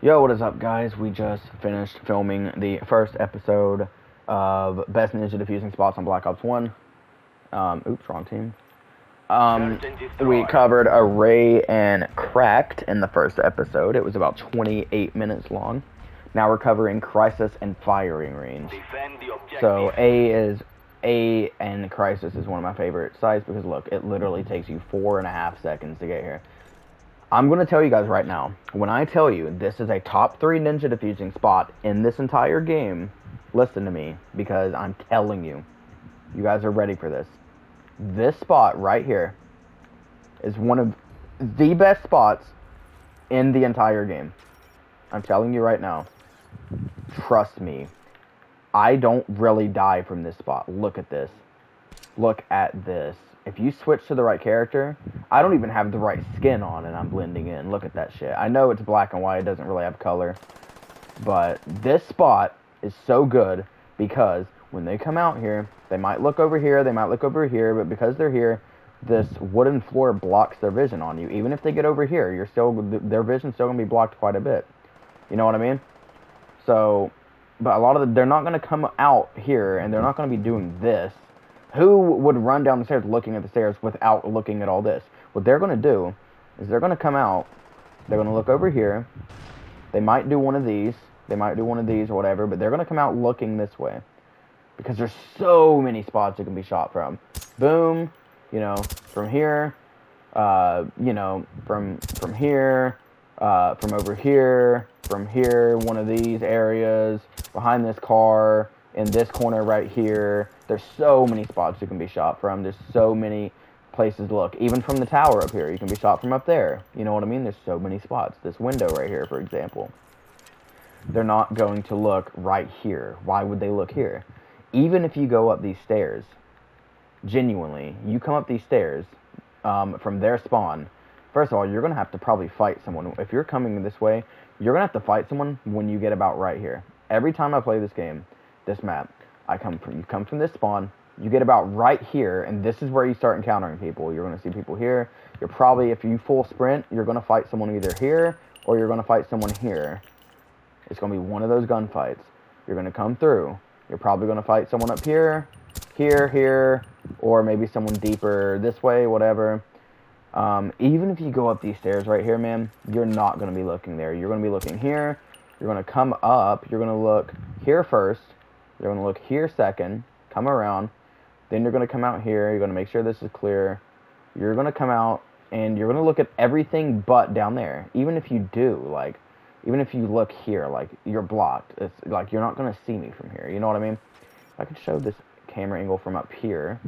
Yo, what is up, guys? We just finished filming the first episode of Best Ninja Defusing Spots on Black Ops 1. Oops, wrong team. We covered Array and Cracked in the first episode. It was about 28 minutes long. Now we're covering Crisis and Firing Range. So A and Crisis is one of my favorite sites because look, it literally takes you 4.5 seconds to get here. I'm going to tell you guys right now, when I tell you this is a top 3 ninja defusing spot in this entire game, listen to me, because I'm telling you, you guys are ready for this. This spot right here is one of the best spots in the entire game. I'm telling you right now, trust me, I don't really die from this spot. Look at this. Look at this. If you switch to the right character, I don't even have the right skin on and I'm blending in. Look at that shit. I know it's black and white, it doesn't really have color. But this spot is so good because when they come out here, they might look over here, they might look over here, but because they're here, this wooden floor blocks their vision on you. Even if they get over here, their vision's still going to be blocked quite a bit. You know what I mean? So, but they're not going to come out here and they're not going to be doing this. Who would run down the stairs looking at the stairs without looking at all this? What they're going to do is they're going to come out, they're going to look over here, they might do one of these, or whatever, but they're going to come out looking this way. Because there's so many spots you can be shot from. Boom, from here, from here, from over here, from here, one of these areas, behind this car, in this corner right here. There's so many spots you can be shot from. There's so many places to look. Even from the tower up here, you can be shot from up there. You know what I mean? There's so many spots. This window right here, for example. They're not going to look right here. Why would they look here? Even if you go up these stairs, genuinely, you come up these stairs from their spawn, first of all, you're going to have to probably fight someone. If you're coming this way, you're going to have to fight someone when you get about right here. Every time I play this game, this map, you come from this spawn, you get about right here, and this is where you start encountering people. You're going to see people here. You're probably, if you full sprint, you're going to fight someone either here, or you're going to fight someone here. It's going to be one of those gunfights. You're going to come through. You're probably going to fight someone up here, here, or maybe someone deeper this way, whatever. Even if you go up these stairs right here, man, you're not going to be looking there. You're going to be looking here. You're going to come up. You're going to look here first. You're going to look here second, come around, then you're going to come out here, you're going to make sure this is clear, you're going to come out, and you're going to look at everything but down there. Even if you look here, like, you're blocked. It's like, you're not going to see me from here, you know what I mean? I could show this camera angle from up here.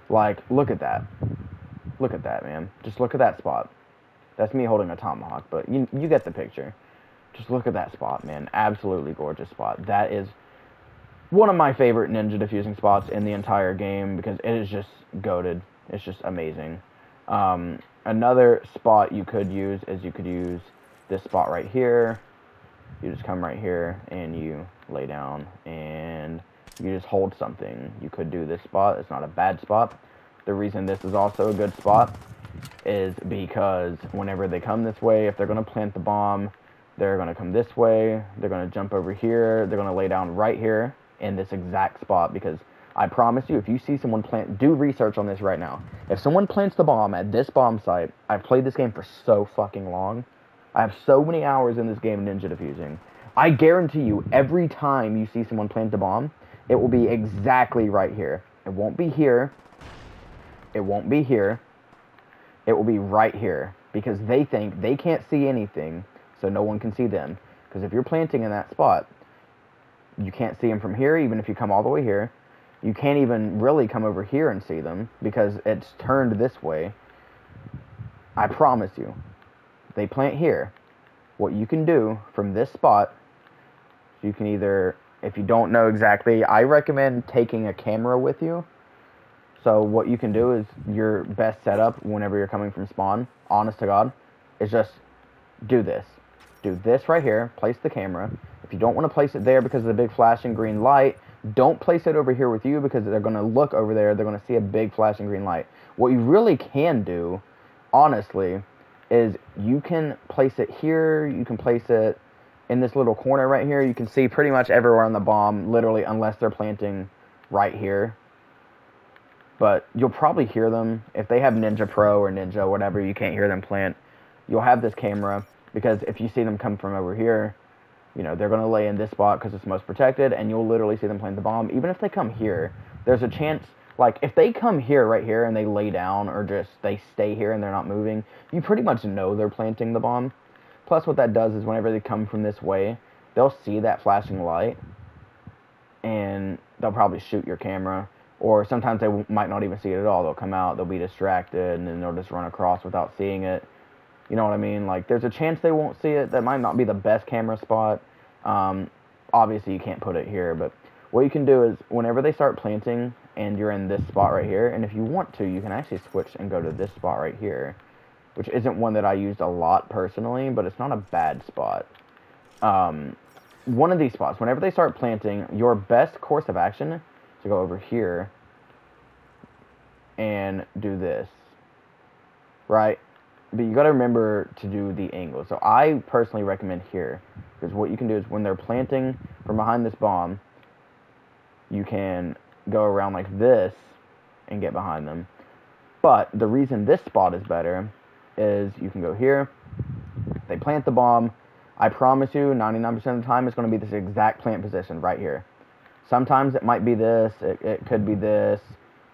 Like, look at that. Look at that, man. Just look at that spot. That's me holding a tomahawk, but you get the picture. Just look at that spot, man. Absolutely gorgeous spot. That is one of my favorite ninja defusing spots in the entire game because it is just goated. It's just amazing. Another spot you could use is you could use this spot right here. You just come right here and you lay down and you just hold something. You could do this spot. It's not a bad spot. The reason this is also a good spot is because whenever they come this way, if they're going to plant the bomb, they're going to come this way. They're going to jump over here. They're going to lay down right here in this exact spot, because I promise you, if you see someone do research on this right now. If someone plants the bomb at this bomb site, I've played this game for so fucking long. I have so many hours in this game ninja defusing. I guarantee you, every time you see someone plant the bomb, it will be exactly right here. It won't be here. It won't be here. It will be right here, because they think they can't see anything, so no one can see them. Because if you're planting in that spot, you can't see them from here, even if you come all the way here. You can't even really come over here and see them, because it's turned this way. I promise you. They plant here. What you can do from this spot, you can either, if you don't know exactly, I recommend taking a camera with you. So what you can do is, your best setup whenever you're coming from spawn, honest to God, is just do this. Do this right here, place the camera. If you don't want to place it there because of the big flashing green light, don't place it over here with you, because they're going to look over there, they're going to see a big flashing green light. What you really can do, honestly, is you can place it here, you can place it in this little corner right here. You can see pretty much everywhere on the bomb, literally, unless they're planting right here. But you'll probably hear them. If they have Ninja Pro or Ninja, whatever, you can't hear them plant. You'll have this camera, because if you see them come from over here, you know, they're going to lay in this spot because it's most protected, and you'll literally see them plant the bomb. Even if they come here, there's a chance, like, if they come here, right here, and they lay down, or just they stay here and they're not moving, you pretty much know they're planting the bomb. Plus, what that does is whenever they come from this way, they'll see that flashing light, and they'll probably shoot your camera. Or sometimes they might not even see it at all. They'll come out, they'll be distracted, and then they'll just run across without seeing it. You know what I mean? Like, there's a chance they won't see it. That might not be the best camera spot. Obviously, you can't put it here, but what you can do is, whenever they start planting, and you're in this spot right here, and if you want to, you can actually switch and go to this spot right here, which isn't one that I used a lot personally, but it's not a bad spot. One of these spots, whenever they start planting, your best course of action is to go over here and do this, right? But you got to remember to do the angle. So I personally recommend here, because what you can do is when they're planting from behind this bomb, you can go around like this and get behind them. But the reason this spot is better is you can go here, they plant the bomb. I promise you, 99% of the time, it's going to be this exact plant position right here. Sometimes it might be this, it could be this,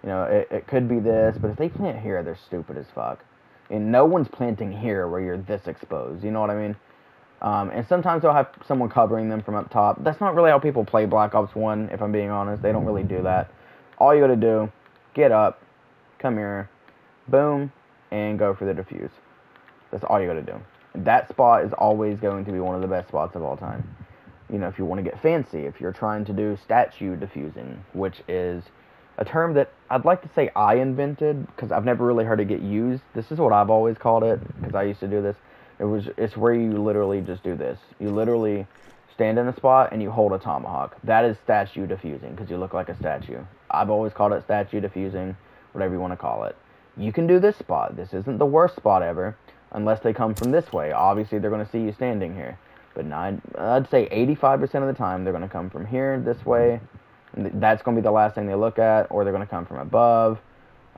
you know, it could be this, but if they plant here, they're stupid as fuck. And no one's planting here where you're this exposed, you know what I mean? And sometimes they'll have someone covering them from up top. That's not really how people play Black Ops 1, if I'm being honest. They don't really do that. All you gotta do, get up, come here, boom, and go for the defuse. That's all you gotta do. That spot is always going to be one of the best spots of all time. You know, if you want to get fancy, if you're trying to do statue diffusing, which is a term that I'd like to say I invented, because I've never really heard it get used. This is what I've always called it, because I used to do this. It's where you literally just do this. You literally stand in a spot and you hold a tomahawk. That is statue diffusing, because you look like a statue. I've always called it statue diffusing, whatever you want to call it. You can do this spot. This isn't the worst spot ever, unless they come from this way. Obviously, they're going to see you standing here. But I'd say 85% of the time, they're going to come from here, this way. And that's going to be the last thing they look at, or they're going to come from above.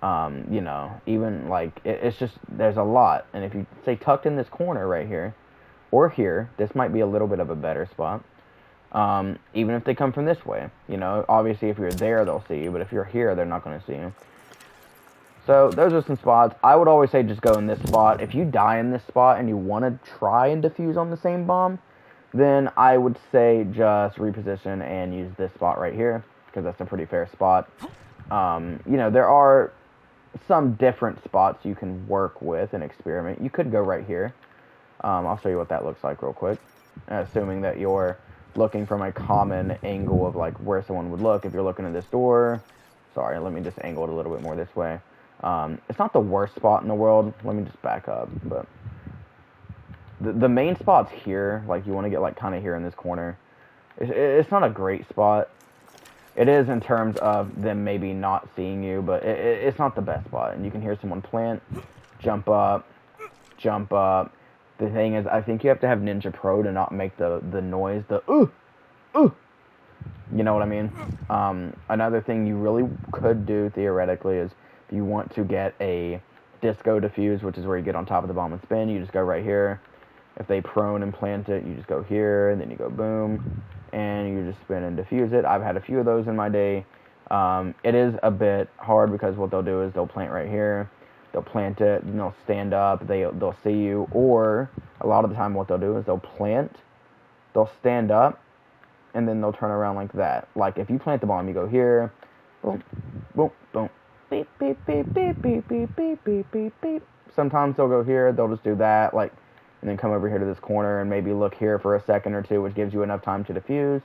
You know, even, like, it's just, there's a lot. And if you say tucked in this corner right here, or here, this might be a little bit of a better spot. Even if they come from this way. You know, obviously, if you're there, they'll see you. But if you're here, they're not going to see you. So, those are some spots. I would always say just go in this spot. If you die in this spot and you want to try and defuse on the same bomb, then I would say just reposition and use this spot right here, because that's a pretty fair spot. You know, there are some different spots you can work with and experiment. You could go right here. I'll show you what that looks like real quick, assuming that you're looking from a common angle of, like, where someone would look. If you're looking at this door, sorry, let me just angle it a little bit more this way. It's not the worst spot in the world. Let me just back up, but the main spot's here. Like, you want to get, like, kind of here in this corner. It's not a great spot. It is in terms of them maybe not seeing you, but it's not the best spot. And you can hear someone plant, jump up, jump up. The thing is, I think you have to have Ninja Pro to not make the noise, the ooh. You know what I mean? Another thing you really could do, theoretically, is if you want to get a disco diffuse, which is where you get on top of the bomb and spin, you just go right here. If they prone and plant it, you just go here, and then you go boom, and you just spin and diffuse it. I've had a few of those in my day. It is a bit hard, because what they'll do is they'll plant right here, they'll plant it, and they'll stand up, they'll see you, or a lot of the time what they'll do is they'll plant, they'll stand up, and then they'll turn around like that. Like, if you plant the bomb, you go here, boom, boom, boom, beep, beep, beep, beep, beep, beep, beep, beep, beep, beep. Sometimes they'll go here, they'll just do that, like, and then come over here to this corner and maybe look here for a second or two, which gives you enough time to diffuse.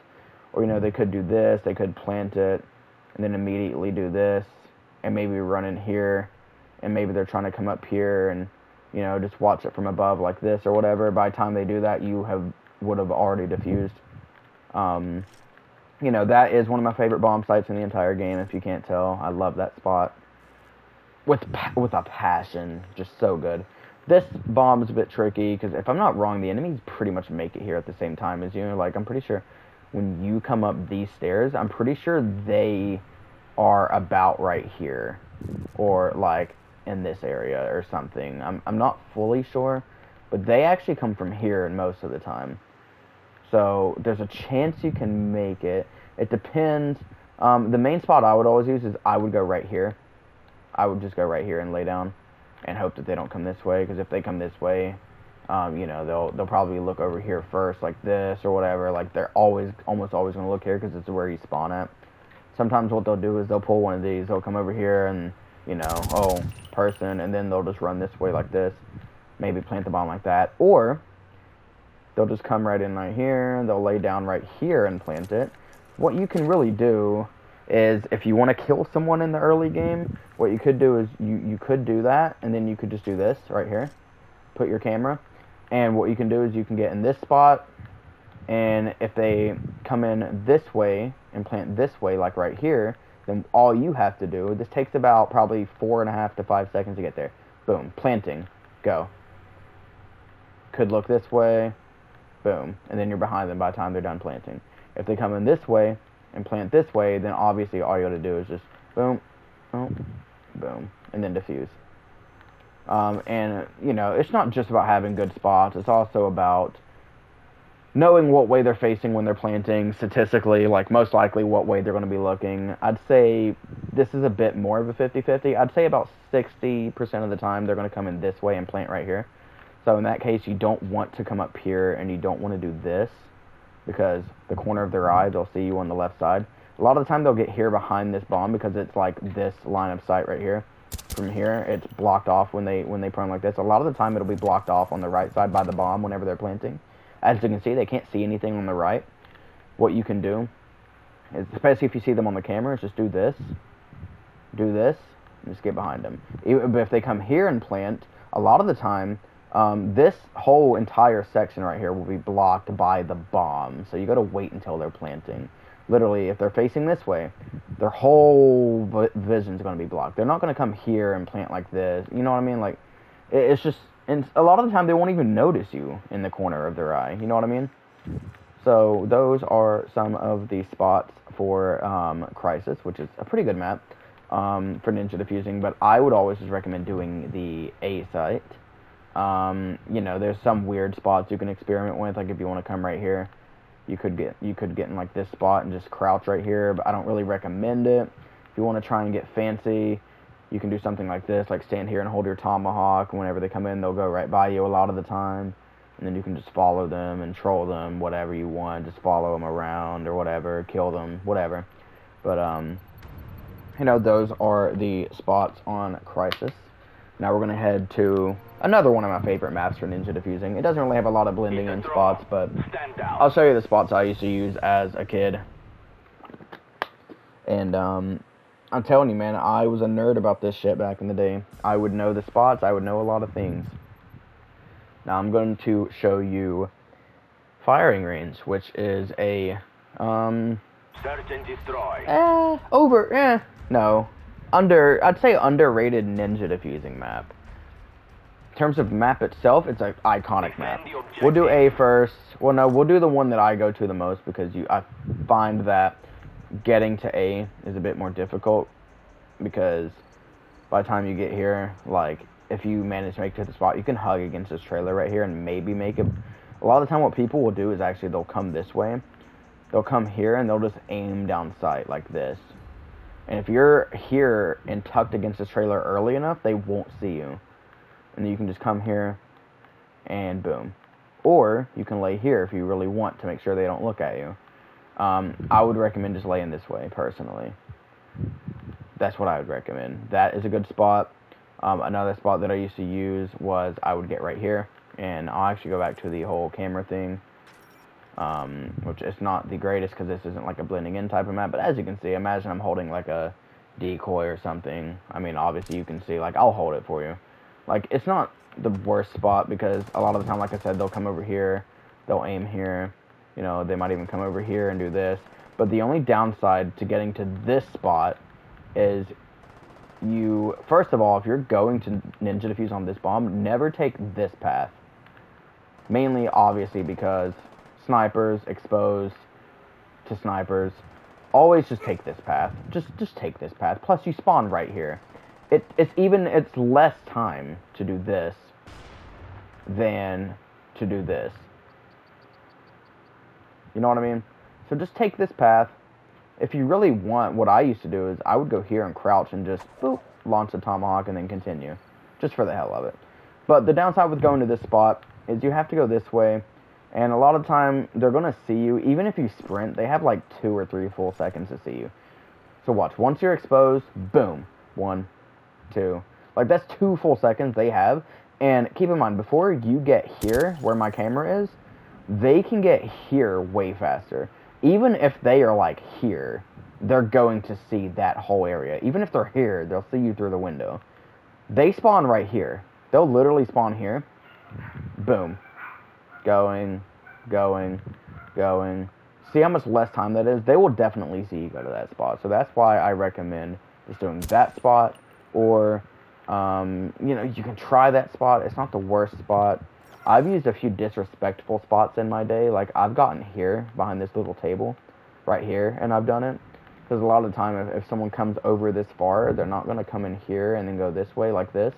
Or, you know, they could do this, they could plant it, and then immediately do this, and maybe run in here, and maybe they're trying to come up here and, you know, just watch it from above like this or whatever. By the time they do that, you would have already diffused. You know, that is one of my favorite bomb sites in the entire game, if you can't tell. I love that spot. With a passion. Just so good. This bomb's a bit tricky, because if I'm not wrong, the enemies pretty much make it here at the same time as you. Like, I'm pretty sure when you come up these stairs, I'm pretty sure they are about right here. Or, like, in this area or something. I'm not fully sure, but they actually come from here most of the time. So, there's a chance you can make it. It depends. The main spot I would always use is I would go right here. I would just go right here and lay down and hope that they don't come this way, because if they come this way, you know, they'll probably look over here first, like this or whatever. Like, they're almost always going to look here, because it's where you spawn at. Sometimes what they'll do is they'll pull one of these, they'll come over here and, you know, oh, person, and then they'll just run this way like this, maybe plant the bomb like that, or they'll just come right in right here, they'll lay down right here and plant it. What you can really do is, if you want to kill someone in the early game, what you could do is you could do that, and then you could just do this right here, put your camera, and what you can do is you can get in this spot, and if they come in this way and plant this way, like right here, then all you have to do, this takes about probably 4.5 to 5 seconds to get there. Boom, planting, go. Could look this way, boom, and then you're behind them by the time they're done planting. If they come in this way and plant this way, then obviously all you got to do is just boom, boom, boom, and then defuse. And, you know, it's not just about having good spots, it's also about knowing what way they're facing when they're planting, statistically, like most likely what way they're going to be looking. I'd say this is a bit more of a 50-50. I'd say about 60% of the time they're going to come in this way and plant right here. So in that case, you don't want to come up here, and you don't want to do this, because the corner of their eye, they'll see you on the left side. A lot of the time they'll get here behind this bomb, because it's like this line of sight right here. From here, it's blocked off when they prone like this. A lot of the time it'll be blocked off on the right side by the bomb whenever they're planting. As you can see, they can't see anything on the right. What you can do is, especially if you see them on the camera, is just do this, and just get behind them. But if they come here and plant, a lot of the time, this whole entire section right here will be blocked by the bomb. So you got to wait until they're planting. Literally, if they're facing this way, their whole vision's going to be blocked. They're not going to come here and plant like this. You know what I mean? Like, it's just... And a lot of the time, they won't even notice you in the corner of their eye. You know what I mean? So, those are some of the spots for Crisis, which is a pretty good map for ninja defusing. But I would always just recommend doing the A site. You know, there's some weird spots you can experiment with. Like, if you want to come right here, you could get in, like, this spot and just crouch right here. But I don't really recommend it. If you want to try and get fancy, you can do something like this, like stand here and hold your tomahawk. Whenever they come in, they'll go right by you a lot of the time. And then you can just follow them and troll them, whatever you want. Just follow them around or whatever, kill them, whatever. But, you know, those are the spots on Crisis. Now we're going to head to another one of my favorite maps for ninja defusing. It doesn't really have a lot of blending in spots, but I'll show you the spots I used to use as a kid. And, I'm telling you, man, I was a nerd about this shit back in the day. I would know the spots. I would know a lot of things. Now I'm going to show you firing range, which is a, Search and destroy. I'd say underrated ninja defusing map. In terms of map itself, it's an iconic map. We'll do A first. Well, no, we'll do the one that I go to the most, because I find that getting to A is a bit more difficult, because by the time you get here, like, if you manage to make it to the spot, you can hug against this trailer right here and maybe make it. A lot of the time what people will do is actually they'll come this way. They'll come here and they'll just aim down sight like this. And if you're here and tucked against this trailer early enough, they won't see you. And then you can just come here and boom. Or you can lay here if you really want to make sure they don't look at you. I would recommend just laying this way, personally. That's what I would recommend. That is a good spot. Another spot that I used to use was I would get right here. And I'll actually go back to the whole camera thing. Which is not the greatest, because this isn't like a blending in type of map. But as you can see, imagine I'm holding like a decoy or something. I mean, obviously you can see, like, I'll hold it for you. Like, it's not the worst spot, because a lot of the time, like I said, they'll come over here. They'll aim here. You know, they might even come over here and do this. But the only downside to getting to this spot is first of all, if you're going to ninja defuse on this bomb, never take this path. Mainly, obviously, because snipers exposed to snipers. Always just take this path. Just take this path. Plus, you spawn right here. It's less time to do this than to do this. You know what I mean? So just take this path. If you really want, what I used to do is I would go here and crouch and just boop, launch the tomahawk and then continue. Just for the hell of it. But the downside with going to this spot is you have to go this way. And a lot of time, they're going to see you. Even if you sprint, they have like 2 or 3 full seconds to see you. So watch. Once you're exposed, boom. 1, 2. Like, that's 2 full seconds they have. And keep in mind, before you get here, where my camera is, they can get here way faster. Even if they are, like, here, they're going to see that whole area. Even if they're here, they'll see you through the window. They spawn right here. They'll literally spawn here. Boom. Going. See how much less time that is? They will definitely see you go to that spot. So that's why I recommend just doing that spot. Or, you know, you can try that spot. It's not the worst spot. I've used a few disrespectful spots in my day. Like, I've gotten here, behind this little table, right here, and I've done it. Because a lot of the time, if someone comes over this far, they're not going to come in here and then go this way like this.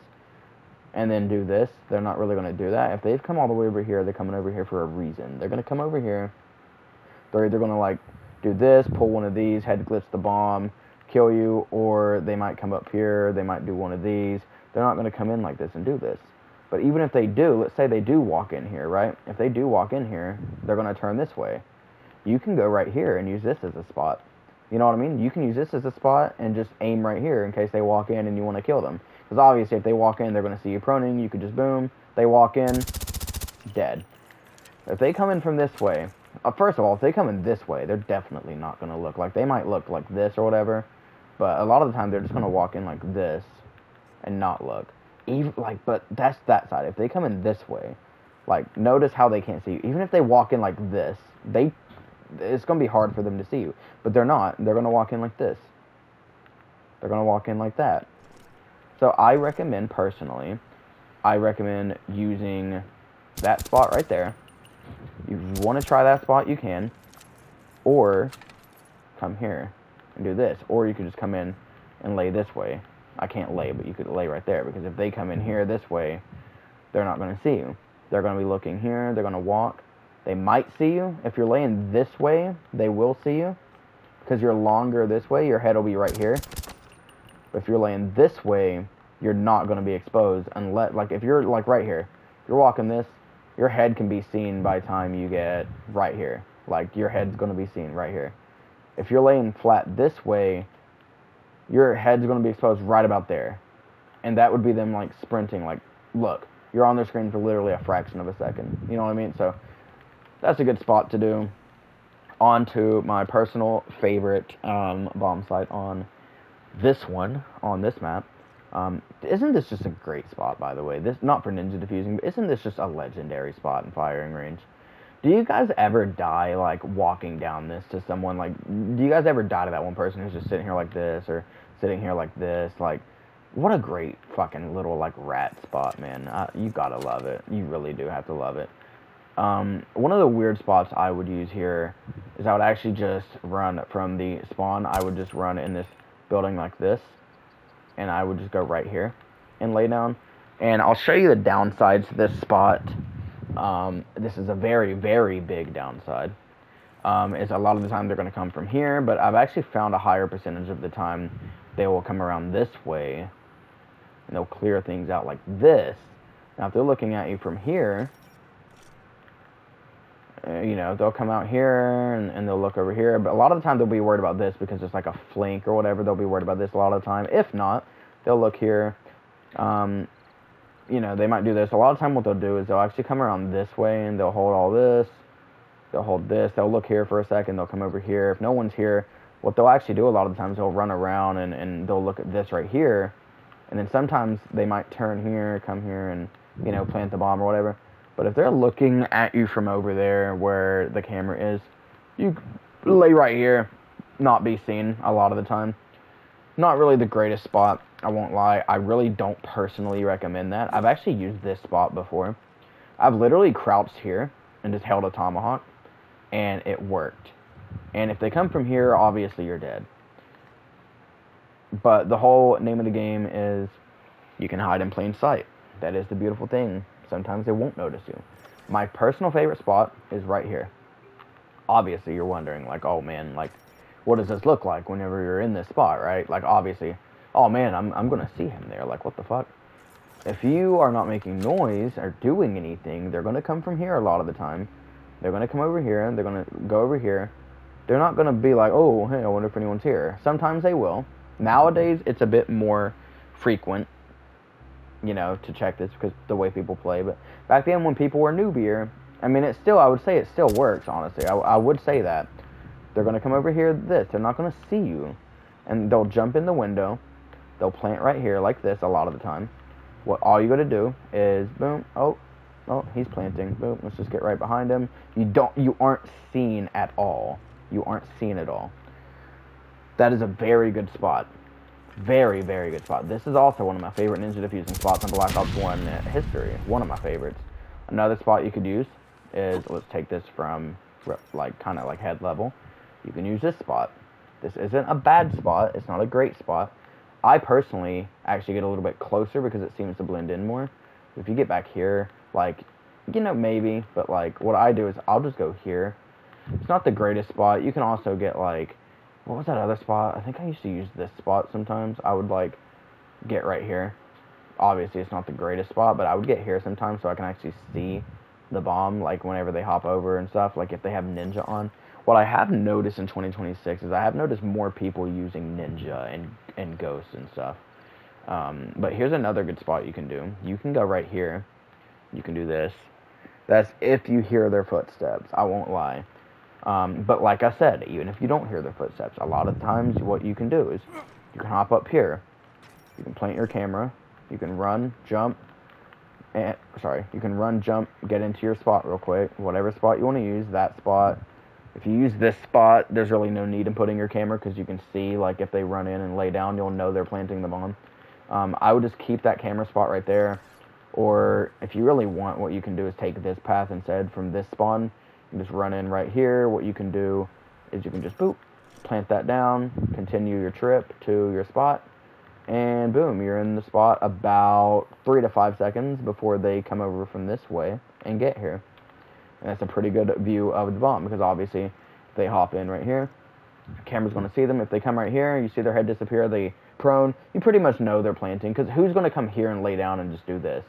And then do this. They're not really going to do that. If they've come all the way over here, they're coming over here for a reason. They're going to come over here. They're either going to, like, do this, pull one of these, head glitch the bomb, kill you, or they might come up here, they might do one of these. They're not going to come in like this and do this. But even if they do, let's say they do walk in here, right? If they do walk in here, they're going to turn this way. You can go right here and use this as a spot. You know what I mean? You can use this as a spot and just aim right here in case they walk in and you want to kill them. Because obviously, if they walk in, they're going to see you proning. You could just boom. They walk in, dead. If they come in from this way, first of all, if they come in this way, they're definitely not going to look like, they might look like this or whatever. But a lot of the time, they're just going to walk in like this and not look. But that's that side. If they come in this way, like, notice how they can't see you. Even if they walk in like this, it's going to be hard for them to see you. But they're not. They're going to walk in like this. They're going to walk in like that. So I recommend, personally, using that spot right there. If you want to try that spot, you can. Or come here and do this. Or you could just come in and lay this way. I can't lay, but you could lay right there. Because if they come in here this way, they're not going to see you. They're going to be looking here. They're going to walk. They might see you. If you're laying this way, they will see you. Because you're longer this way, your head will be right here. But if you're laying this way, you're not going to be exposed unless, like, if you're, like, right here. If you're walking this, your head can be seen by the time you get right here. Like, your head's going to be seen right here. If you're laying flat this way, your head's going to be exposed right about there. And that would be them, like, sprinting. Like, look, you're on their screen for literally a fraction of a second. You know what I mean? So, that's a good spot to do. On to my personal favorite bomb site on this one, on this map. Isn't this just a great spot, by the way? This, not for ninja defusing, but isn't this just a legendary spot in firing range? Do you guys ever die, like, walking down this to someone? Like, do you guys ever die to that one person who's just sitting here like this, or sitting here like this? Like, what a great fucking little, like, rat spot, man. You gotta love it. You really do have to love it. One of the weird spots I would use here is I would actually just run from the spawn. I would just run in this building like this, and I would just go right here and lay down. And I'll show you the downsides to this spot. This is a very, very big downside. Is a lot of the time they're going to come from here, but I've actually found a higher percentage of the time they will come around this way, and they'll clear things out like this. Now, if they're looking at you from here, you know, they'll come out here and they'll look over here. But a lot of the time they'll be worried about this because it's like a flank or whatever. They'll be worried about this a lot of the time. If not, they'll look here. You know, they might do this. A lot of time what they'll do is they'll actually come around this way and they'll hold all this. They'll hold this. They'll look here for a second. They'll come over here. If no one's here, what they'll actually do a lot of the times, they'll run around and they'll look at this right here. And then sometimes they might turn here, come here, and, you know, plant the bomb or whatever. But if they're looking at you from over there where the camera is, you lay right here, not be seen a lot of the time. Not really the greatest spot, I won't lie. I really don't personally recommend that. I've actually used this spot before. I've literally crouched here and just held a tomahawk, and it worked. And if they come from here, obviously you're dead. But the whole name of the game is you can hide in plain sight. That is the beautiful thing. Sometimes they won't notice you. My personal favorite spot is right here. Obviously, you're wondering, like, oh man, like, what does this look like whenever you're in this spot, right? Like, obviously, oh man, I'm gonna see him there. Like, what the fuck? If you are not making noise or doing anything, they're gonna come from here a lot of the time. They're gonna come over here, and they're gonna go over here. They're not gonna be like, oh, hey, I wonder if anyone's here. Sometimes they will. Nowadays, it's a bit more frequent, you know, to check this because the way people play. But back then, when people were newbier, I mean, I would say it still works, honestly. I would say that. They're going to come over here, they're not going to see you. And they'll jump in the window. They'll plant right here like this a lot of the time. All you got to do is, boom, oh, he's planting. Boom, let's just get right behind him. You aren't seen at all. You aren't seen at all. That is a very good spot. Very, very good spot. This is also one of my favorite ninja diffusing spots in Black Ops 1 history. One of my favorites. Another spot you could use is, let's take this from, like, kind of like head level. You can use this spot. This isn't a bad spot. It's not a great spot. I personally actually get a little bit closer because it seems to blend in more. If you get back here, like, you know, maybe, but, like, what I do is I'll just go here. It's not the greatest spot. You can also get, like, what was that other spot? I think I used to use this spot sometimes. I would, like, get right here. Obviously, it's not the greatest spot, but I would get here sometimes so I can actually see the bomb, like, whenever they hop over and stuff, like, if they have Ninja on. What I have noticed in 2026 is I have noticed more people using Ninja and Ghosts and stuff. But here's another good spot you can do. You can go right here. You can do this. That's if you hear their footsteps. I won't lie. But like I said, even if you don't hear their footsteps, a lot of times what you can do is you can hop up here. You can plant your camera. You can run, jump. You can run, jump, get into your spot real quick. Whatever spot you want to use, that spot. If you use this spot, there's really no need in putting your camera because you can see, like, if they run in and lay down, you'll know they're planting the bomb. I would just keep that camera spot right there. Or if you really want, what you can do is take this path instead from this spawn. You just run in right here. What you can do is you can just, boop, plant that down, continue your trip to your spot, and boom, you're in the spot about 3 to 5 seconds before they come over from this way and get here. And that's a pretty good view of the bomb because obviously if they hop in right here, the camera's going to see them. If they come right here, you see their head disappear, they prone, you pretty much know they're planting because who's going to come here and lay down and just do this?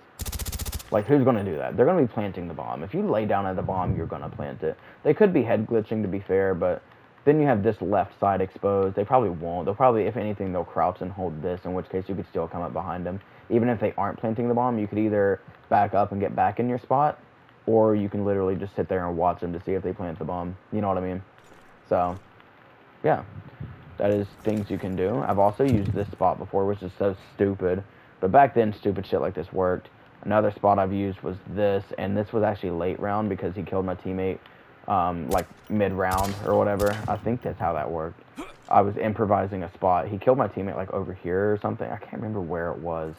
Like, who's going to do that? They're going to be planting the bomb. If you lay down at the bomb, you're going to plant it. They could be head glitching, to be fair, but then you have this left side exposed. They probably won't. They'll probably, if anything, they'll crouch and hold this, in which case you could still come up behind them. Even if they aren't planting the bomb, you could either back up and get back in your spot, or you can literally just sit there and watch them to see if they plant the bomb. You know what I mean? So, yeah. That is things you can do. I've also used this spot before, which is so stupid. But back then, stupid shit like this worked. Another spot I've used was this, and this was actually late round because he killed my teammate, like, mid-round or whatever. I think that's how that worked. I was improvising a spot. He killed my teammate, like, over here or something. I can't remember where it was.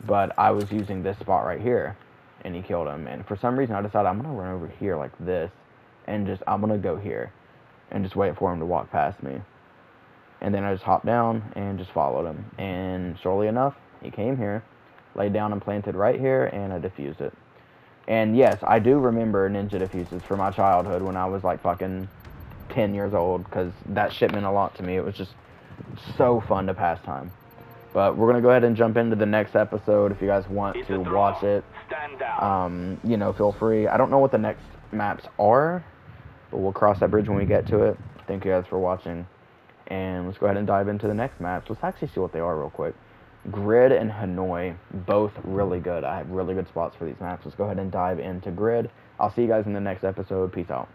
But I was using this spot right here, and he killed him. And for some reason, I decided I'm going to run over here like this, and I'm going to go here, and just wait for him to walk past me. And then I just hopped down and just followed him. And surely enough, he came here, laid down and planted right here, and I defused it. And yes, I do remember ninja diffuses from my childhood when I was like fucking 10 years old, because that shit meant a lot to me. It was just so fun to pass time. But we're going to go ahead and jump into the next episode if you guys want to watch it. You know, feel free. I don't know what the next maps are, but we'll cross that bridge when we get to it. Thank you guys for watching. And let's go ahead and dive into the next maps. Let's actually see what they are real quick. Grid and Hanoi, both really good. I have really good spots for these maps. Let's go ahead and dive into Grid. I'll see you guys in the next episode. Peace out.